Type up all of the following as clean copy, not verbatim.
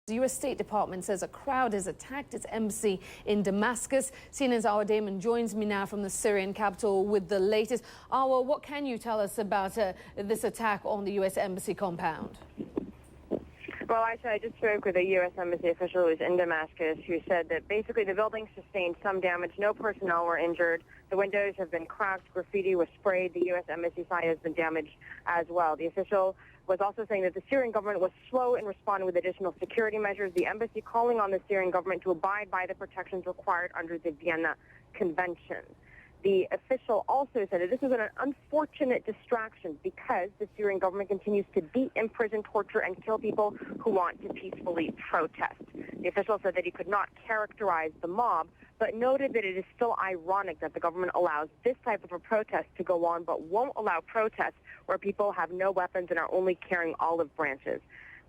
The U.S. State Department says a crowd has attacked its embassy in Damascus. CNN's Awa Damon joins me now from the Syrian capital with the latest. Awa, what can you tell us about this attack on the U.S. embassy compound? Well, actually, I just spoke with a U.S. embassy official who was in Damascus who said that basically the building sustained some damage. No personnel were injured. The windows have been cracked. Graffiti was sprayed. The U.S. embassy side has been damaged as well. The official was also saying that the Syrian government was slow in responding with additional security measures. The embassy calling on the Syrian government to abide by the protections required under the Vienna Convention. The official also said that this was an unfortunate distraction because the Syrian government continues to beat, imprison, torture, and kill people who want to peacefully protest. The official said that he could not characterize the mob, but noted that it is still ironic that the government allows this type of a protest to go on, but won't allow protests where people have no weapons and are only carrying olive branches.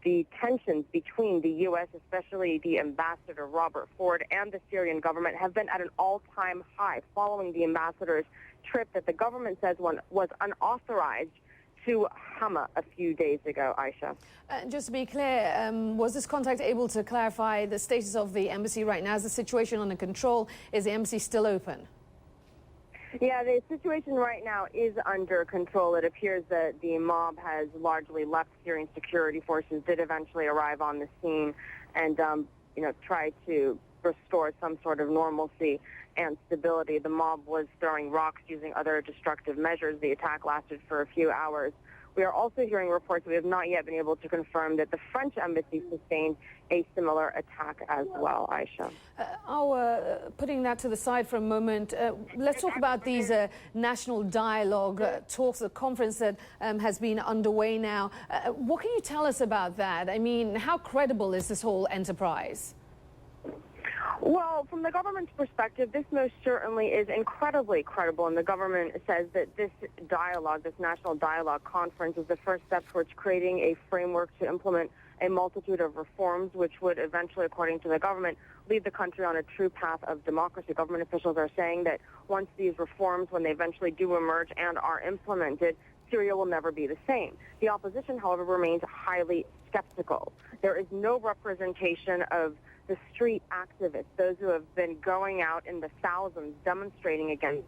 The tensions between the U.S., especially the ambassador Robert Ford, and the Syrian government have been at an all-time high following the ambassador's trip that the government says was unauthorized to Hama a few days ago, Aisha. Just to be clear, was this contact able to clarify the status of the embassy right now? Is the situation under control? Is the embassy still open? Yeah, the situation right now is under control. It appears that the mob has largely left. Syrian security forces did eventually arrive on the scene and, try to restore some sort of normalcy and stability. The mob was throwing rocks, using other destructive measures. The attack lasted for a few hours. We are also hearing reports, we have not yet been able to confirm, that the French embassy sustained a similar attack as well, Aisha. Putting that to the side for a moment, let's talk about these national dialogue talks, the conference that has been underway now. What can you tell us about that? I mean, how credible is this whole enterprise? Well, from the government's perspective, this most certainly is incredibly credible, and the government says that this dialogue, this national dialogue conference, is the first step towards creating a framework to implement a multitude of reforms, which would eventually, according to the government, lead the country on a true path of democracy. Government officials are saying that once these reforms, when they eventually do emerge and are implemented, Syria will never be the same. The opposition, however, remains highly skeptical. There is no representation of the street activists, those who have been going out in the thousands demonstrating against,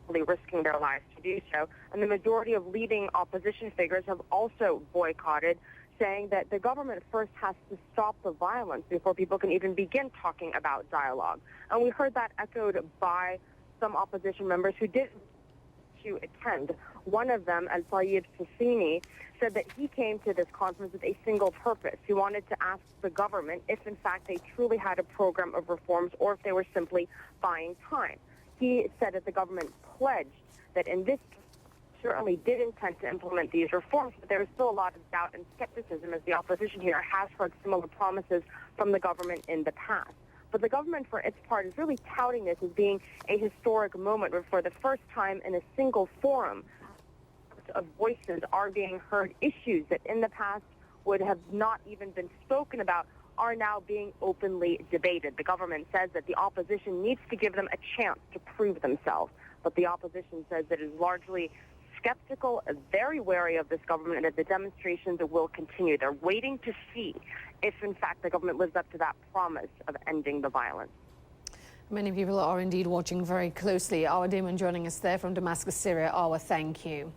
risking their lives to do so. And the majority of leading opposition figures have also boycotted, saying that the government first has to stop the violence before people can even begin talking about dialogue. And we heard that echoed by some opposition members who did to attend. One of them, Al-Sayyid Fassini, said that he came to this conference with a single purpose. He wanted to ask the government if, in fact, they truly had a program of reforms or if they were simply buying time. He said that the government pledged that in this certainly did intend to implement these reforms, but there is still a lot of doubt and skepticism as the opposition here has heard similar promises from the government in the past. But the government, for its part, is really touting this as being a historic moment where for the first time in a single forum of voices are being heard. Issues that in the past would have not even been spoken about are now being openly debated. The government says that the opposition needs to give them a chance to prove themselves, but the opposition says that it is largely skeptical, very wary of this government, and that the demonstrations will continue. They're waiting to see if, in fact, the government lives up to that promise of ending the violence. Many people are indeed watching very closely. Awa Damon joining us there from Damascus, Syria. Awa, thank you.